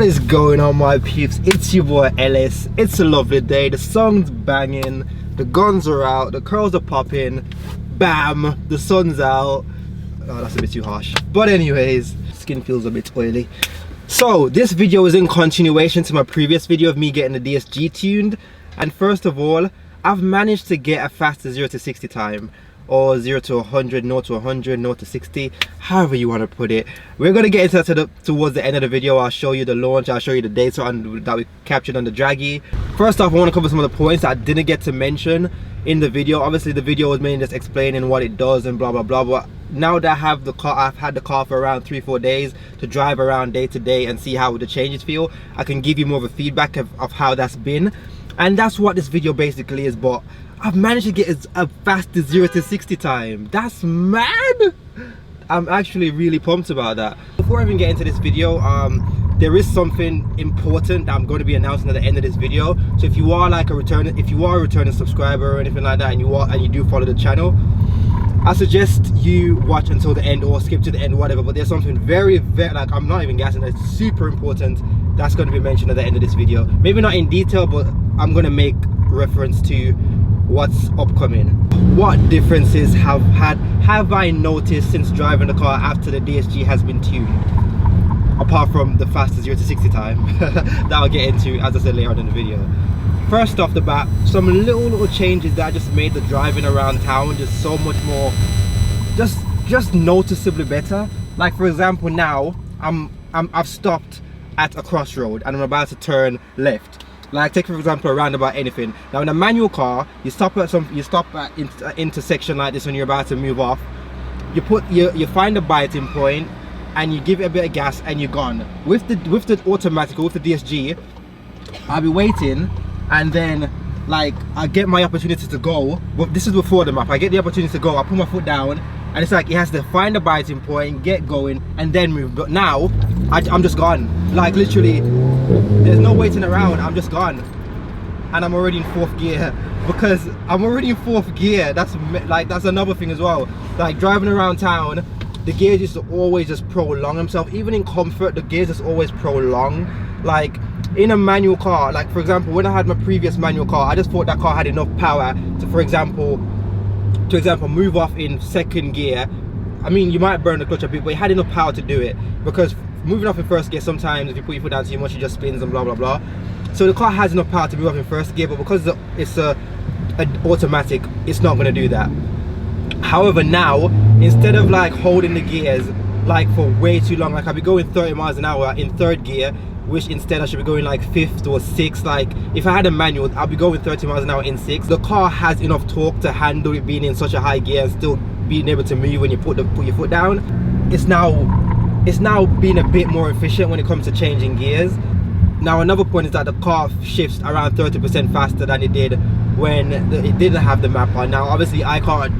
What is going on, my peeps? It's your boy Aellis. It's a lovely day, the sun's banging, the guns are out, the curls are popping, bam, the sun's out. Oh, that's a bit too harsh, but anyways, skin feels a bit oily. So this video is in continuation to my previous video of me getting the DSG tuned, and first of all, I've managed to get a faster 0 to 60 time, or 0 to 100, 0 to 100, 0 to 60, however you want to put it. We're going to get into that towards the end of the video. I'll show you the launch, I'll show you the data that we captured on the Draggy. First off, I want to cover some of the points that I didn't get to mention in the video. Obviously the video was mainly just explaining what it does and blah blah blah, but now that I have the car, I've had the car for around 3-4 days to drive around day to day and see how the changes feel. I can give you more of a feedback of how that's been, and that's what this video basically is. But I've managed to get a faster 0 to 60 time. That's mad. I'm actually really pumped about that. Before I even get into this video, there is something important that I'm going to be announcing at the end of this video. So if you are like a returning subscriber or anything like that, and you do follow the channel, I suggest you watch until the end or skip to the end, whatever. But there's something very, like, I'm not even guessing, that's super important that's going to be mentioned at the end of this video. Maybe not in detail, but I'm going to make reference to what's upcoming. What differences have I noticed since driving the car after the DSG has been tuned, apart from the faster 0 to 60 time that I'll get into, as I said, later on in the video. First off the bat, some little changes that I just made the driving around town just so much more, just noticeably better. Like for example, now I've stopped at a crossroad and I'm about to turn left. Like take for example a roundabout, anything. Now in a manual car, you stop at an intersection like this when you're about to move off. You find a biting point and you give it a bit of gas and you're gone. With the automatic, or with the DSG, I'll be waiting, and then like I get my opportunity to go. But this is before the map. I get the opportunity to go, I put my foot down, and it's like it has to find a biting point, get going, and then move. But now I'm just gone. Like literally, there's no waiting around. I'm just gone, and I'm already in 4th gear. Because I'm already in 4th gear. That's another thing as well. Like driving around town, the gears just always just prolong themselves. Even in comfort, the gears just always prolong. Like in a manual car, like for example, when I had my previous manual car, I just thought that car had enough power to, for example, move off in 2nd gear. I mean, you might burn the clutch a bit, but it had enough power to do it. Because moving off in 1st gear, sometimes if you put your foot down too much, it just spins and blah blah blah. So the car has enough power to move off in 1st gear, but because it's an automatic, it's not going to do that. However, now instead of like holding the gears like for way too long, like I'll be going 30 miles an hour in 3rd gear, which instead I should be going like 5th or 6th. Like if I had a manual, I'll be going 30 miles an hour in 6th. The car has enough torque to handle it being in such a high gear and still being able to move when you put your foot down. It's now being a bit more efficient when it comes to changing gears. Now another point is that the car shifts around 30% faster than it did when it didn't have the map on. Now obviously I can't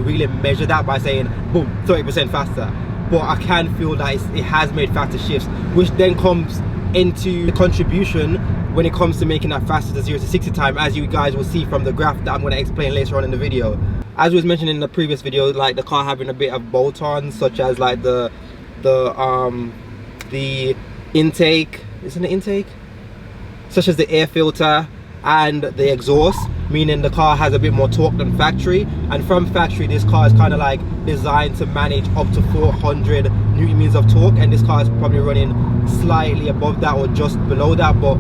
really measure that by saying boom 30% faster, but I can feel that it has made faster shifts, which then comes into the contribution when it comes to making that faster to 0 to 60 time, as you guys will see from the graph that I'm going to explain later on in the video. As was mentioned in the previous video, like the car having a bit of bolt-ons, such as like the intake, isn't it intake? Such as the air filter and the exhaust, meaning the car has a bit more torque than factory. And from factory, this car is kind of like designed to manage up to 400 newton meters of torque, and this car is probably running slightly above that or just below that. But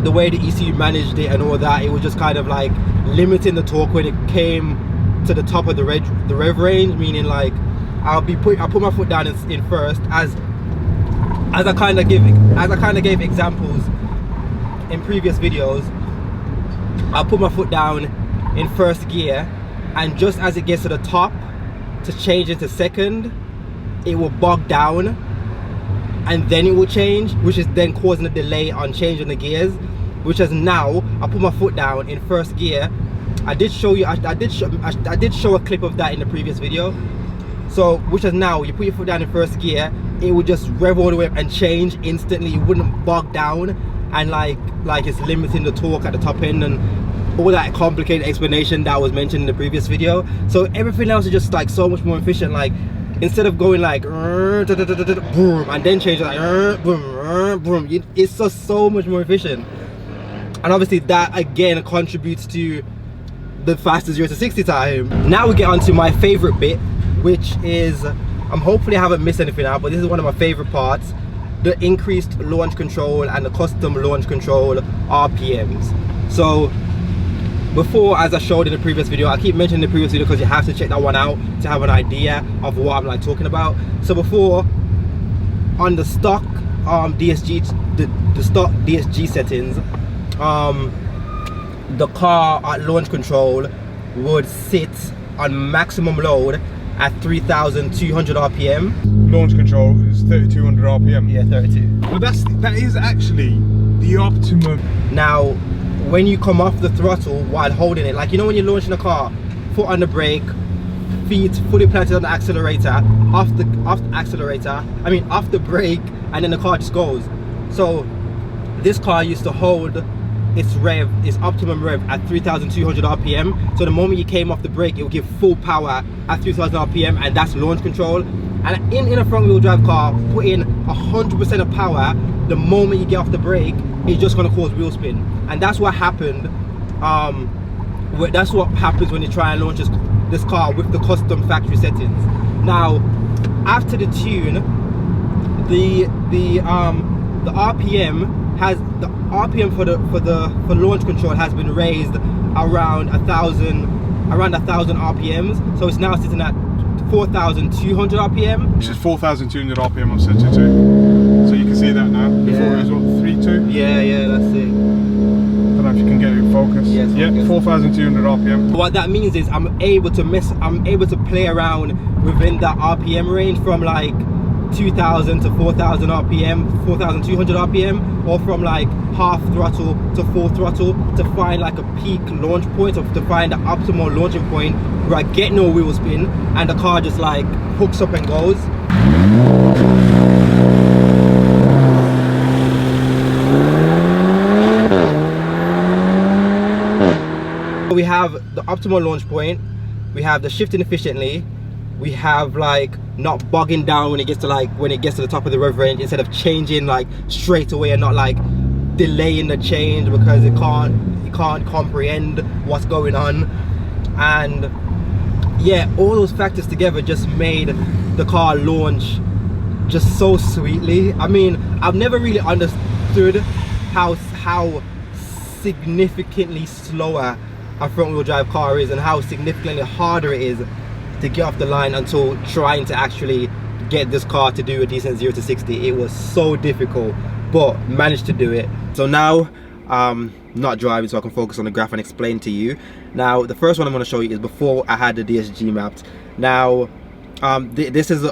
the way the ECU managed it and all that, it was just kind of like limiting the torque when it came to the top of the rev range, meaning like I'll put my foot down in first, as I kind of gave examples in previous videos. I'll put my foot down in 1st gear, and just as it gets to the top to change into 2nd, it will bog down and then it will change, which is then causing a delay on changing the gears. Which is now I put my foot down in 1st gear. I did show a clip of that in the previous video. So which is now you put your foot down in 1st gear, it would just rev all the way up and change instantly. It wouldn't bog down, and like it's limiting the torque at the top end and all that complicated explanation that was mentioned in the previous video. So everything else is just like so much more efficient. Like instead of going like boom and then change it like boom, it's just so much more efficient. And obviously that again contributes to the faster 0 to 60 time. Now we get on to my favorite bit, which is hopefully I haven't missed anything out, but this is one of my favorite parts: the increased launch control and the custom launch control RPMs. So before, as I showed in the previous video, I keep mentioning the previous video because you have to check that one out to have an idea of what I'm like talking about. So before, on the stock DSG, the stock DSG settings, the car at launch control would sit on maximum load at 3,200 RPM. Launch control is 3,200 RPM. Yeah, 32. Well, that is actually the optimum. Now, when you come off the throttle while holding it, like you know when you're launching a car, foot on the brake, feet fully planted on the accelerator, off the brake, and then the car just goes. So this car used to hold its optimum rev at 3,200 RPM. So the moment you came off the brake, it would give full power at 3,000 RPM, and that's launch control. And in a front wheel drive car, put in 100% of power the moment you get off the brake, it's just going to cause wheel spin. And that's what happened. That's what happens when you try and launch this car with the custom factory settings. Now, after the tune, the RPM for launch control has been raised around 1,000 RPMs. So it's now sitting at 4,200 RPM. Which is 4,200 RPM on set 2. So you can see that now. Before it was what, 3.2? Yeah, that's it. I don't know if you can get it in focus. Yes, yeah, 4,200 RPM. What that means is I'm able to play around within that RPM range from like 2,000 to 4,000 RPM, 4,200 RPM, or from like half throttle to full throttle to find like a peak launch point, or to find the optimal launching point where I get no wheel spin and the car just like hooks up and goes. We have the optimal launch point, we have the shifting efficiently, we have like not bogging down when it gets to the top of the rev range, instead of changing like straight away and not like delaying the change because it can't comprehend what's going on. And yeah, all those factors together just made the car launch just so sweetly. I mean, I've never really understood how significantly slower a front wheel drive car is and how significantly harder it is to get off the line until trying to actually get this car to do a decent 0 to 60. It was so difficult, but managed to do it. So now not driving, so I can focus on the graph and explain to you. Now the first one I'm going to show you is before I had the DSG mapped. Now this isn't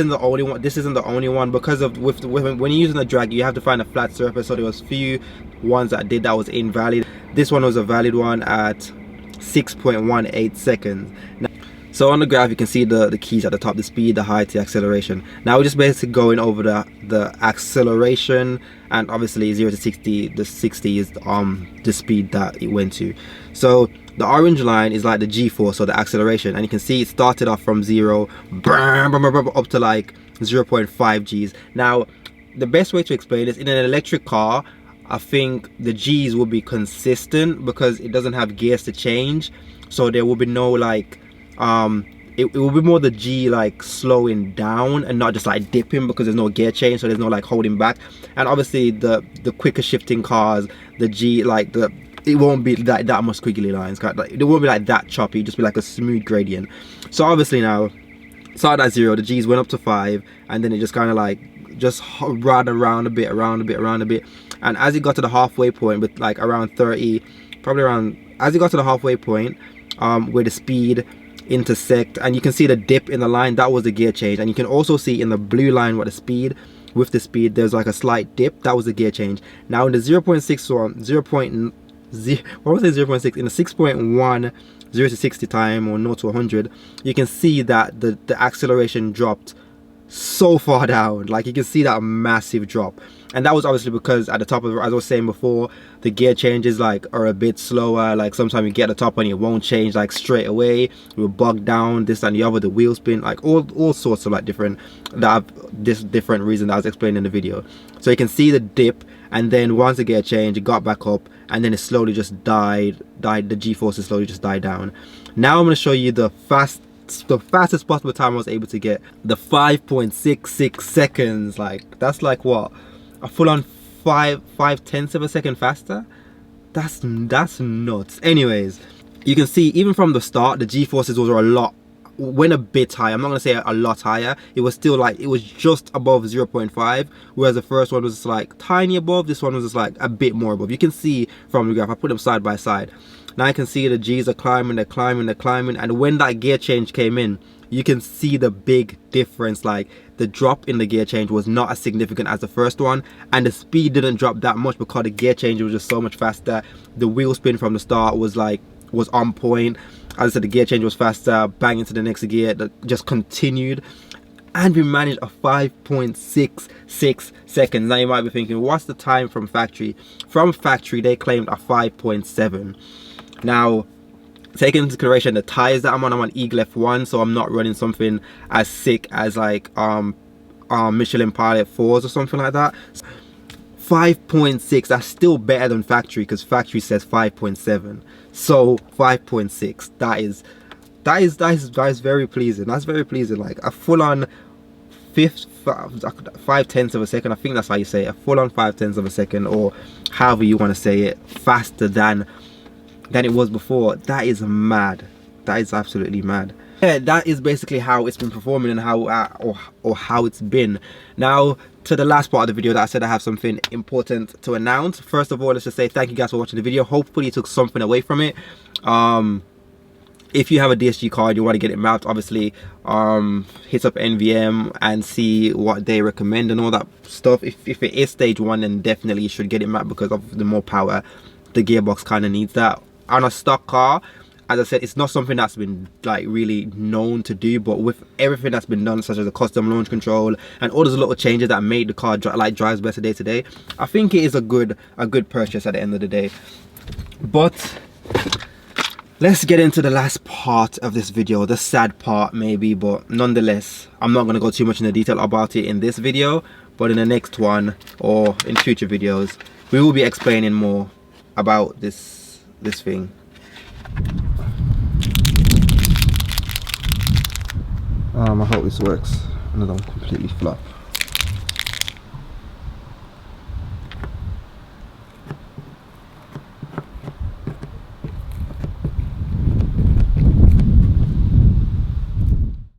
the only one because of when you're using a drag, you have to find a flat surface. So there was few ones that did that was invalid. This one was a valid one at 6.18 seconds. Now, so on the graph you can see the keys at the top: the speed, the height, the acceleration. Now we're just basically going over the acceleration, and obviously 0 to 60, the 60 is the speed that it went to. So the orange line is like the G-force, so the acceleration, and you can see it started off from 0 up to like 0.5 G's. Now the best way to explain this, in an electric car, I think the G's will be consistent because it doesn't have gears to change, so there will be no like it will be more the G like slowing down and not just like dipping because there's no gear change, so there's no like holding back. And obviously the quicker shifting cars, the G like it won't be that much squiggly lines, it won't be like that choppy, just be like a smooth gradient. So obviously now started at 0, the G's went up to 5, and then it just kind of like just ran around a bit, and as it got to the halfway point with like around 30, probably around, as it got to the halfway point where the speed intersect, and you can see the dip in the line, that was the gear change. And you can also see in the blue line what the speed, with the speed there's like a slight dip, that was the gear change. Now in the 0.6 or 0.0, what was it, 0.6, in the 6.1 0 to 60 time, or 0 to 100, you can see that the acceleration dropped so far down. Like you can see that massive drop, and that was obviously because at the top of, as I was saying before, the gear changes like are a bit slower. Like sometimes you get the top and it won't change like straight away, we're bogged down, this and the other, the wheel spin, like all sorts of like different reason that I was explaining in the video. So you can see the dip, and then once the gear change, it got back up, and then it slowly just died. The G-forces slowly just died down. Now I'm going to show you the fastest possible time I was able to get. The 5.66 seconds. Like that's like what, a full-on 5/10 of a second faster. That's nuts. Anyways, you can see even from the start the G-forces went a bit higher. I'm not gonna say a lot higher. It was still like, it was just above 0.5, whereas the first one was just like tiny above. This one was just like a bit more above. You can see from the graph, I put them side by side. Now I can see the G's are climbing, they're climbing, they're climbing, and when that gear change came in, you can see the big difference. Like the drop in the gear change was not as significant as the first one, and the speed didn't drop that much because the gear change was just so much faster. The wheel spin from the start was on point. As I said, the gear change was faster, bang into the next gear, that just continued, and we managed a 5.66 seconds. Now you might be thinking, what's the time from factory? From factory they claimed a 5.7. Now taking into consideration the tires that I'm on Eagle F1, so I'm not running something as sick as like Michelin Pilot 4s or something like that. 5.6, that's still better than factory, because factory says 5.7. So 5.6, that is very pleasing. That's very pleasing. Like a full-on 5/10 of a second, I think that's how you say it, a full-on 5/10 of a second, or however you want to say it, faster than it was before. That is mad. That is absolutely mad. Yeah, that is basically how it's been performing, and how or how it's been. Now to the last part of the video that I said I have something important to announce. First of all, let's just say thank you guys for watching the video. Hopefully you took something away from it. If you have a DSG card, you want to get it mapped, obviously hit up NVM and see what they recommend and all that stuff. If it is stage 1, then definitely you should get it mapped, because of the more power the gearbox kind of needs that. On a stock car, as I said, it's not something that's been like really known to do, but with everything that's been done, such as the custom launch control and all those little changes that made the car drives better day to day, I think it is a good purchase at the end of the day. But let's get into the last part of this video, the sad part maybe, but nonetheless, I'm not going to go too much into detail about it in this video, but in the next one or in future videos, we will be explaining more about this thing. I hope this works. Another one completely flop.